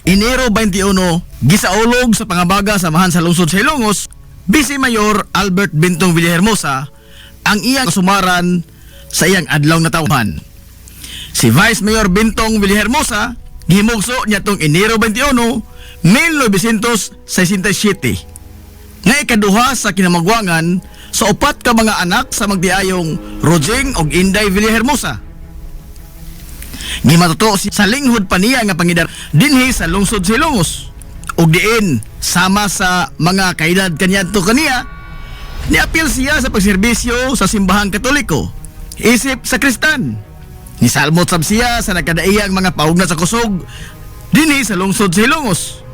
Enero 21, gisaulog sa pangabaga samahan sa lungsod sa Ilongos, Vice Mayor Albert Bintong Villahermosa ang iyang kasumaran sa iyang adlaw na tawhan. Si Vice Mayor Bintong Villahermosa gihimugso niya tong Enero 21, 1967 nga ikaduha sa kinamagwangan sa upat ka mga anak sa magdiayong Rojeng og Inday Villahermosa. Gimatuto sa linghod pa niya nga pangidar dinhi sa lungsod sa Ilongos ug diin sama sa mga kaedad kaniadto kaniya niapil siya sa pagserbisyo sa simbahang Katoliko isip sa Kristan. Nisalmot sab siya sa nagkadaiyang mga paugna sa kusog dinhi sa lungsod sa Ilongos.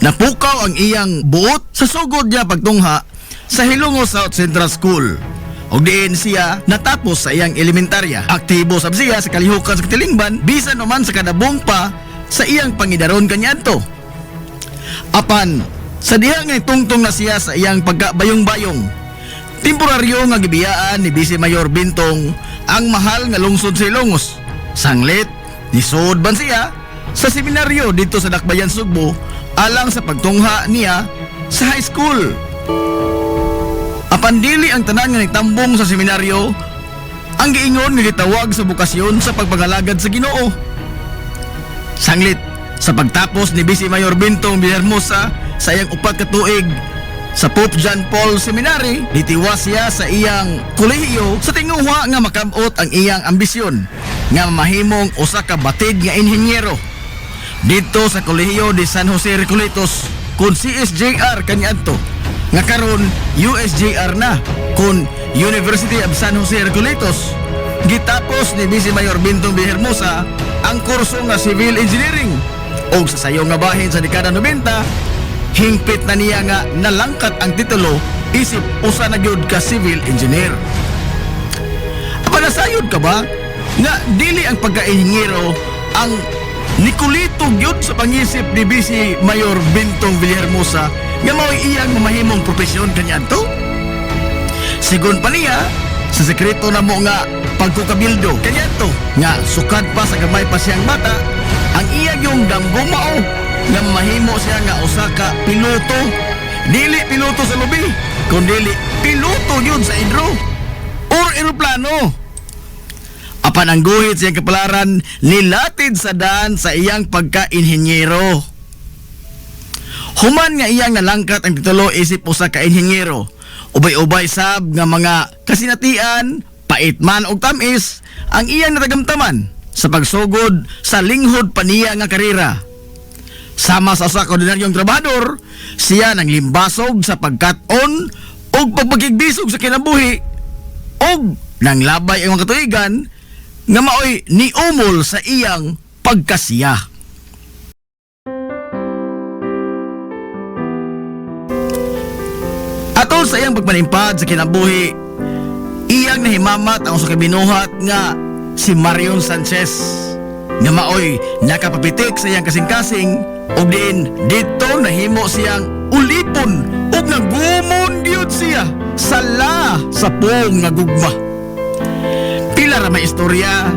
Napukaw ang iyang buot sa sugod niya pagtungha sa Hilongos South Central School. Og diin siya natapos sa iyang elementarya. Aktibo sab siya sa kalihukan sa Katilingban bisan naman sa kadabong pa sa iyang pangidaron kaniadto. Apan sa diha nga tungtong na siya sa iyang pagkabayong-bayong, temporaryo nga gibiyaan ni Vice Mayor Bintong ang mahal nga lungsod sa Ilongos. Sanglit nisud ban siya sa seminaryo dito sa Dakbayan, Sugbo alang sa pagtungha niya sa high school. Apan dili ang tanan nga nagtambong sa seminaryo ang giingon nga gitawag sa bukasyon sa pagpangalagad sa Ginoo. Sanglit sa pagtapos ni Vice Mayor Bintong Villahermosa sa iyang upat ka tuig sa Pope John Paul Seminary, ditiwas siya sa iyang kolehiyo sa tinguha nga makabot ang iyang ambisyon nga mahimong usa ka batid nga inhenyero dito sa Kolehiyo de San Jose Recoletos kun CSJR kaniadto nga karon USJR na kun University of San Jose Recoletos. Gitapos ni Vice Mayor Bintong Villahermosa ang kurso nga Civil Engineering og sa sayo nga bahin sa dekada 90 hingpit na niya nga nalangkat ang titulo isip usa na gyud ka civil engineer. Panasayod ka ba nga dili ang pagka-inhinyero ang nikulito gyud sa pangisip ni Vice Mayor Bintong Villahermosa nga mao'y iyang mamahimong propesyon kaniadto? Sigon pa niya sa sekreto na mo nga pagkukabildo kaniadto nga sukad pa sa gamay pa siyang bata ang iyang yung damgumao nga mahimo siya nga usa ka piloto. Dili piloto sa lubi kundi piloto yun sa hidro or eroplano. Apan ang guhit siyang kapalaran nilatid sa daan sa iyang pagka-inhenyero. Human nga iyang nalangkat ang titulo isip usa ka inhenyero, ubay-ubay sab nga mga kasinatian, pait man og tamis ang iyang natagamtaman sa pagsugod sa linghod pa niya nga karera. Sama sa usa ka ordinaryong trabahador, siya nang limbasog sa pagkat-on og pagpakigbisog sa kinabuhi og nang labay ang mga katuigan nga maoy niumol sa iyang pagkasiya. Atol sa iyang pagpanimpad sa kinabuhi, iyang nahimamat ang usa ka binuhat nga si Marion Sanchez nga maoy nakapapitik sa iyang kasing-kasing ug diin dito nahimo siyang ulipon ug nagumon gyud siya sala sa pong nga gugma. Pila ra may istorya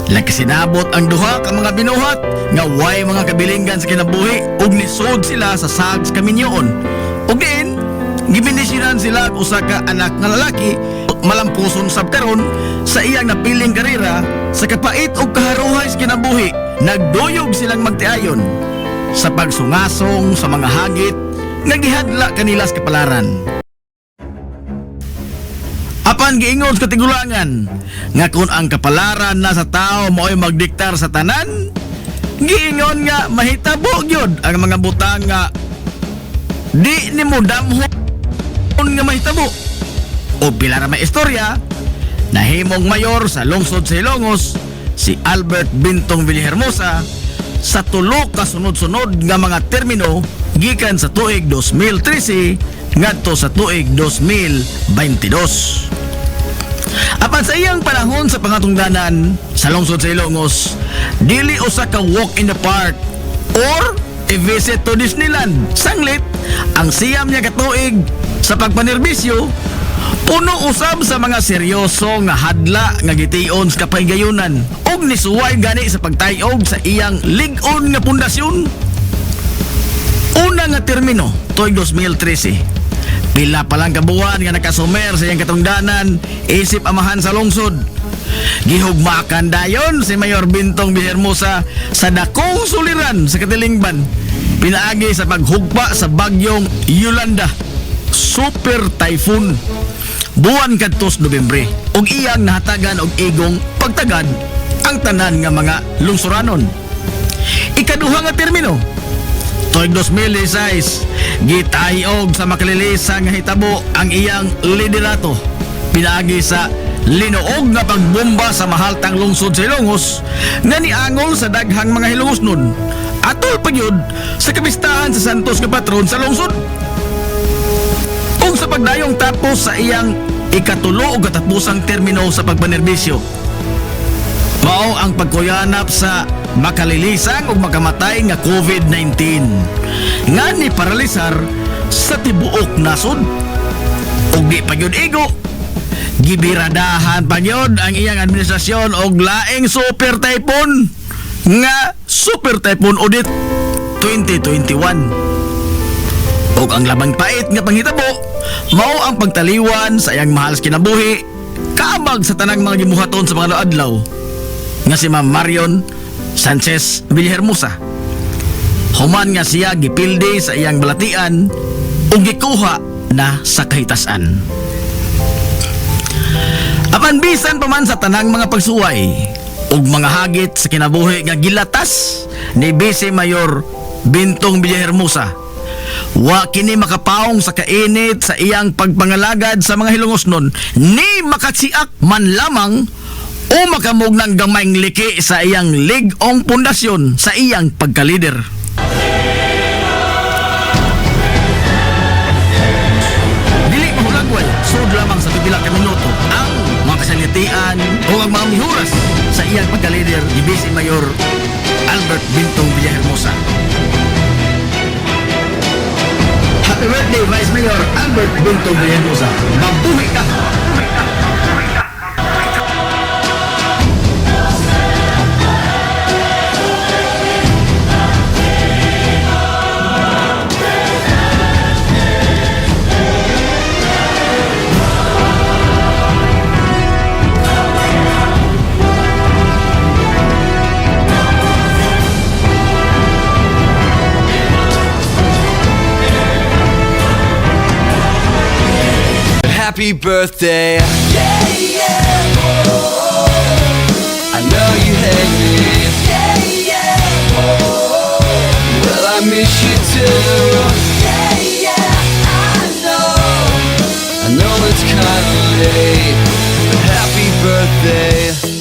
nakasinabot ang duha ka mga binuhat nga way mga kabilinggan sa kinabuhi ug nisod sila sa sags kaminyoon ug diin gibindisyonan sila og usa ka anak nga lalaki malampuson sabteron sa iyang napiling karera sa kapait ug kaharuhay sa kinabuhi. Nagduyog silang magtiayon sa pagsungasong sa mga hagit nga gihadla kanila sa kapalaran. Apan giingon sa katigulangan nga kung ang kapalaran na sa tao mao'y magdiktar sa tanan, giingon nga mahitabo gyud ang mga butang nga di nimo damhon nga mahitabo. O pila ra may istorya, nahimong mayor sa lungsod sa Ilongos si Albert Bintong Villahermosa sa tulo ka sunod-sunod nga mga termino gikan sa tuig 2013 ngadto sa tuig 2022. Apan sa iyang panahon sa pangatungdanan sa lungsod sa Ilongos, dili usa ka walk in the park or a visit to Disneyland. Sanglit ang siyam niya katuig sa pagpanerbisyo, puno usab sa mga seryoso nga hadla nga gitiyon sa kapaygayunan ug ug nisuway gani sa pagtayog sa iyang lig-on nga pundasyon. Una nga termino tuig 2013. Pila pa lang kabuan nga nakasumer sa iyang katungdanan isip amahan sa lungsod. Gihugmakan dayon si Mayor Bintong Villahermosa sa dakong suliran sa Katilingban pinaagi sa paghugpa sa bagyong Yolanda, super typhoon, buwan kadtos Nobyembre, ug iyang nahatagan og igong pagtagad ang tanan nga mga lungsuranon. Ikaduha nga termino tuig 2016, gitayog sa makalilisa nga hitabo ang iyang liderato pinaagi sa linuog nga pagbomba sa mahaltang lungsod sa Ilongos nga niangol sa daghang mga Hilongosnon atol pagyud sa kapistahan sa Santos nga patron sa lungsod. Ug sa pagdayong tapos sa iyang ikatulo ug katapusang termino sa pagpanerbisyo, mao ang pagkuyanap sa makalilisang ug makamatay nga COVID-19 nga ni paralisar sa tibuok nasod. Ug di pa gyud igo, gibiradahan pa gyud ang iyang administrasyon og laing super typhoon nga Super Typhoon Odette 2021. Og ang labang pait nga panghitabo mao ang pagtaliwan sa iyang mahal sa kinabuhi kaabag sa tanang mga gimuhaton sa mga adlaw nga si Ma'am Marion Sanchez Villahermosa. Human nga siya gipilde sa iyang balatian ug gikuha na sa kahitasan. Apan bisan pa man sa tanang mga pagsuway ug mga hagit sa kinabuhi nga gilatas ni Vice Mayor Bintong Villahermosa, wa kini makapaong sa kainit sa iyang pagpangalagad sa mga Hilongosnon ni makatsiak man lamang o makamog ng gamayng liki sa iyang lig-ong pundasyon sa iyang pagkalider. Dili mahulagway, sud lamang sa pipila ka minuto ang mga kasalitian o ang mga mihuras sa iyang pagkalider ni Vice Mayor Albert Bintong Villahermosa. Happy birthday, Vice Mayor Albert Bintong Villahermosa. Mabuhay ka! Happy birthday. Yeah, yeah. Oh, I know you hate me. Yeah, yeah. Oh, well, I miss you too. Yeah, yeah. I know it's kinda late, but happy birthday.